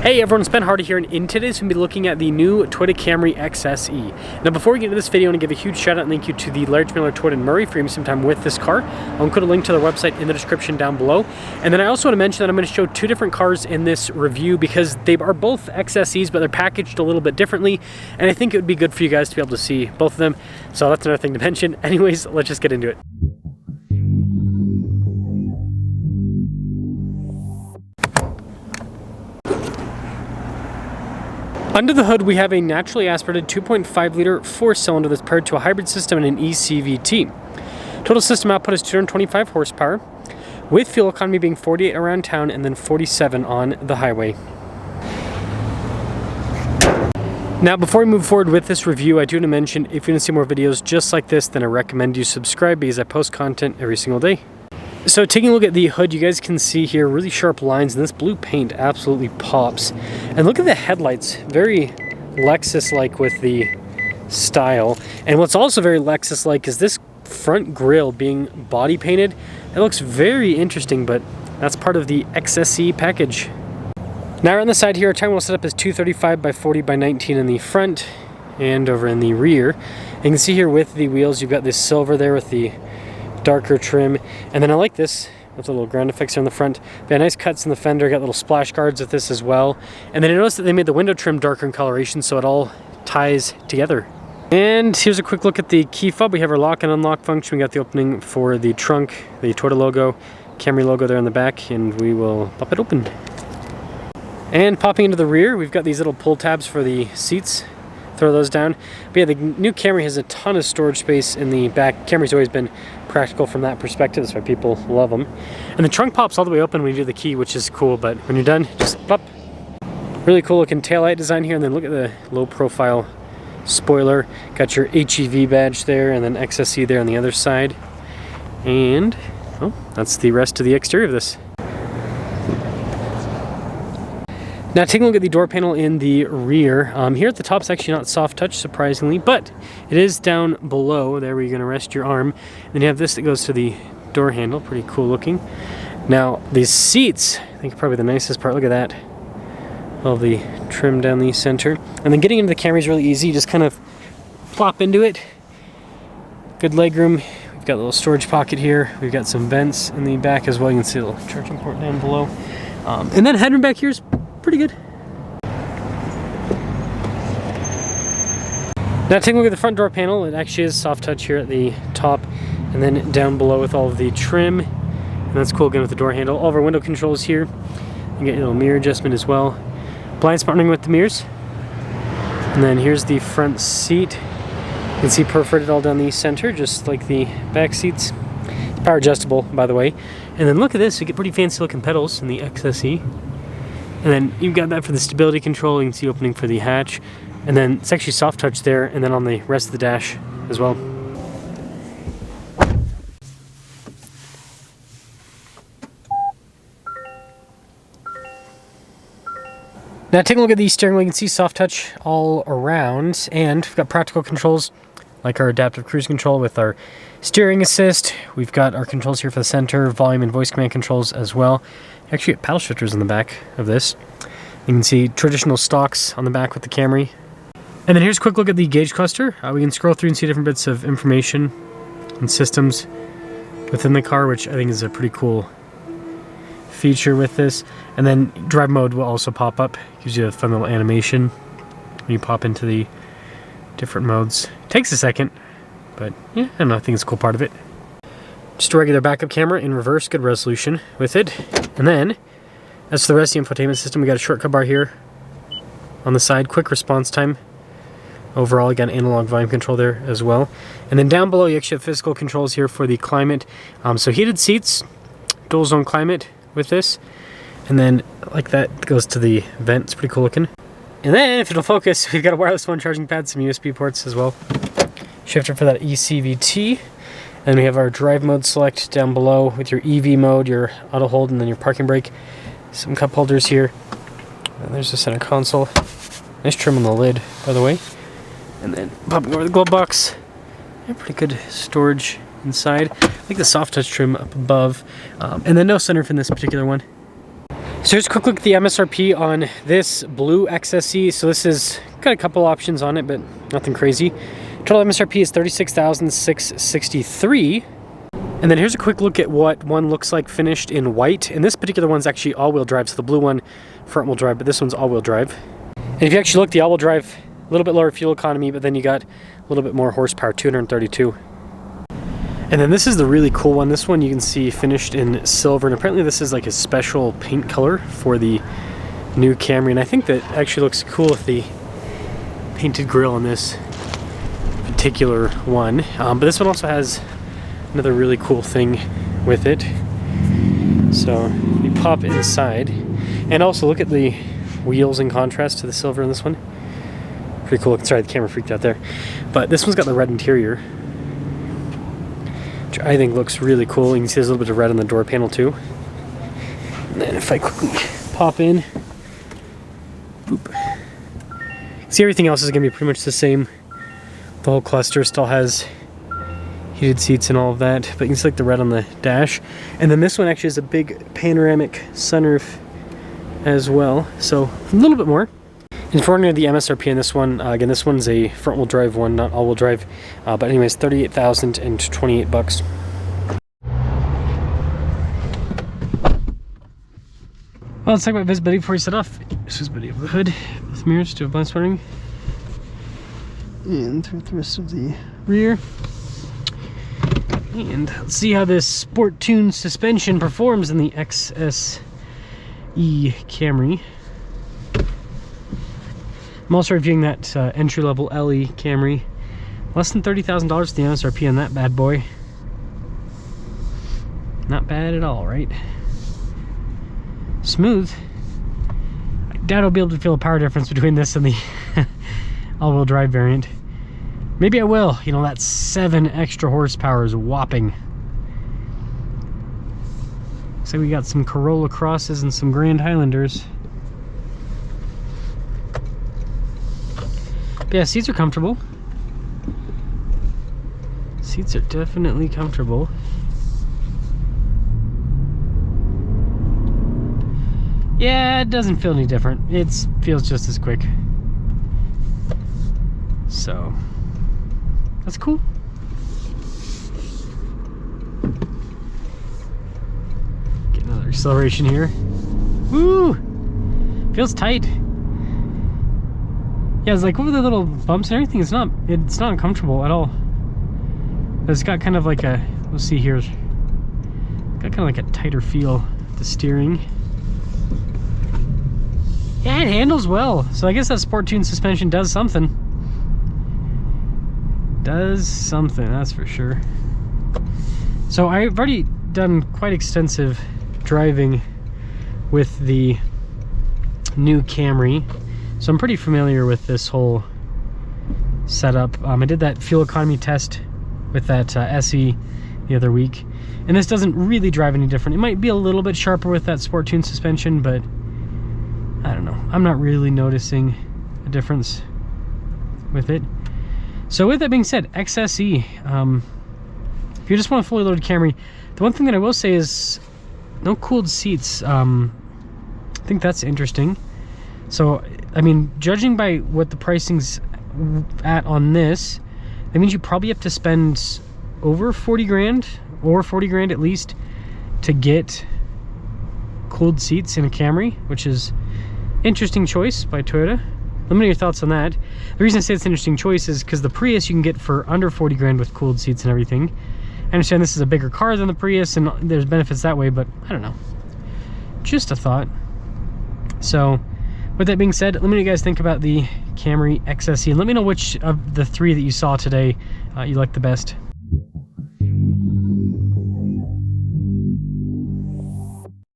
Hey everyone, it's Ben Hardy here, and in today's we'll be looking at the new Toyota Camry XSE. Now before we get into this video, I want to give a huge shout out and thank you to the Large Miller Toyota in Murray for giving me some time with this car. I'll include a link to their website in the description down below. And then I also want to mention that I'm going to show two different cars in this review because they are both XSEs, but they're packaged a little bit differently. And I think it would be good for you guys to be able to see both of them. So that's another thing to mention. Anyways, let's just get into it. Under the hood, we have a naturally aspirated 2.5 liter 4-cylinder that's paired to a hybrid system and an eCVT. Total system output is 225 horsepower, with fuel economy being 48 around town and then 47 on the highway. Now, before we move forward with this review, I do want to mention if you want to see more videos just like this, then I recommend you subscribe because I post content every single day. So taking a look at the hood, you guys can see here really sharp lines, and this blue paint absolutely pops. And look at the headlights, very Lexus-like with the style. And what's also very Lexus-like is this front grille being body painted. It looks very interesting, but that's part of the XSE package. Now on the side here, our tire wheel setup is 235 by 40 by 19 in the front and over in the rear. You can see here with the wheels, you've got this silver there with the darker trim, and then I like this with a little ground effects here on the front. They have nice cuts in the fender, got little splash guards with this as well. And then I noticed that they made the window trim darker in coloration, so it all ties together. And here's a quick look at the key fob. We have our lock and unlock function. We got the opening for the trunk, the Toyota logo, Camry logo there on the back, and we will pop it open. And popping into the rear, we've got these little pull tabs for the seats. Throw those down. But yeah, the new Camry has a ton of storage space in the back. Camry's always been practical from that perspective. That's why people love them. And the trunk pops all the way open when you do the key, which is cool. But when you're done, just pop. Really cool looking taillight design here. And then look at the low profile spoiler. Got your HEV badge there, and then XSE there on the other side. And well, that's the rest of the exterior of this. Now taking a look at the door panel in the rear, here at the top is actually not soft touch, surprisingly, but it is down below there where you're going to rest your arm. Then you have this that goes to the door handle, pretty cool looking. Now these seats, I think probably the nicest part, look at that. All the trim down the center. And then getting into the Camry is really easy, you just kind of plop into it. Good leg room. We've got a little storage pocket here. We've got some vents in the back as well. You can see a little charging port down below. And then headroom back here is pretty good. Now taking a look at the front door panel, it actually is soft touch here at the top and then down below with all of the trim. And that's cool again with the door handle. All of our window controls here. You get your little mirror adjustment as well. Blind spot running with the mirrors. And then here's the front seat. You can see perforated all down the center, just like the back seats. It's power adjustable, by the way. And then look at this, you get pretty fancy looking pedals in the XSE. And then you've got that for the stability control. You can see opening for the hatch. And then it's actually soft touch there, and then on the rest of the dash as well. Now taking a look at the steering wheel, you can see soft touch all around, and we've got practical controls like our adaptive cruise control with our steering assist. We've got our controls here for the center, volume and voice command controls as well. Actually got paddle shifters on the back of this. You can see traditional stocks on the back with the Camry. And then here's a quick look at the gauge cluster. We can scroll through and see different bits of information and systems within the car, which I think is a pretty cool feature with this. And then drive mode will also pop up. Gives you a fun little animation when you pop into the different modes. It takes a second, but yeah, I don't know, I think it's a cool part of it. Just a regular backup camera in reverse, good resolution with it. And then, as for the rest of the infotainment system, we got a shortcut bar here on the side, quick response time. Overall, you got an analog volume control there as well. And then down below, you actually have physical controls here for the climate. So heated seats, dual zone climate with this. And then, like that, goes to the vent. It's pretty cool looking. And then, if it'll focus, we've got a wireless phone charging pad, some USB ports as well. Shifter for that eCVT. And we have our drive mode select down below with your EV mode, your auto hold, and then your parking brake. Some cup holders here. And there's the center console. Nice trim on the lid, by the way. And then popping over the glove box. Yeah, pretty good storage inside. I like the soft touch trim up above. And then no sunroof in this particular one. So here's a quick look at the MSRP on this blue XSE. So this is got a couple options on it, but nothing crazy. Total MSRP is $36,663. And then here's a quick look at what one looks like finished in white. And this particular one's actually all-wheel drive. So the blue one, front-wheel drive, but this one's all-wheel drive. And if you actually look, the all-wheel drive, a little bit lower fuel economy, but then you got a little bit more horsepower, 232. And then this is the really cool one. This one you can see finished in silver, and apparently this is like a special paint color for the new Camry. And I think that actually looks cool with the painted grille on this particular one. But this one also has another really cool thing with it. So you pop inside, and also look at the wheels in contrast to the silver in this one. Pretty cool. Sorry, the camera freaked out there. But this one's got the red interior, which I think looks really cool. You can see there's a little bit of red on the door panel too. And then if I quickly pop in, boop. See, everything else is going to be pretty much the same. The whole cluster still has heated seats and all of that, but you can see like the red on the dash. And then this one actually has a big panoramic sunroof as well, so a little bit more. And for the MSRP on this one, again, this one's a front-wheel drive one, not all-wheel drive, but anyways, $38,028. Well, let's talk about visibility before we set off. This is visibility of the hood with mirrors to a blind spotting, and through the rest of the rear. And let's see how this sport tuned suspension performs in the XSE Camry. I'm also reviewing that entry-level LE Camry. Less than $30,000 the MSRP on that bad boy. Not bad at all, right? Smooth. I doubt I'll be able to feel a power difference between this and the all-wheel drive variant. Maybe I will. You know, that 7 extra horsepower is whopping. Looks like we got some Corolla Crosses and some Grand Highlanders. But yeah, seats are comfortable. Seats are definitely comfortable. Yeah, it doesn't feel any different. It feels just as quick. So that's cool. Get another acceleration here. Woo! Feels tight. Yeah, it's like over the little bumps and everything, it's not uncomfortable at all. It's got kind of like a, we'll see here, got kind of like a tighter feel to steering. Yeah, it handles well. So I guess that sport tuned suspension does something. Does something, that's for sure. So I've already done quite extensive driving with the new Camry, so I'm pretty familiar with this whole setup. I did that fuel economy test with that SE the other week, and this doesn't really drive any different. It might be a little bit sharper with that sport tuned suspension, but I don't know. I'm not really noticing a difference with it. So with that being said, XSE, if you just want a fully loaded Camry, the one thing that I will say is no cooled seats. I think that's interesting. So, I mean, judging by what the pricing's at on this, that means you probably have to spend over 40 grand or 40 grand at least to get cooled seats in a Camry, which is interesting choice by Toyota. Let me know your thoughts on that. The reason I say it's an interesting choice is because the Prius you can get for under 40 grand with cooled seats and everything. I understand this is a bigger car than the Prius and there's benefits that way, but I don't know. Just a thought. So, with that being said, let me know what you guys think about the Camry XSE, and let me know which of the 3 that you saw today you liked the best.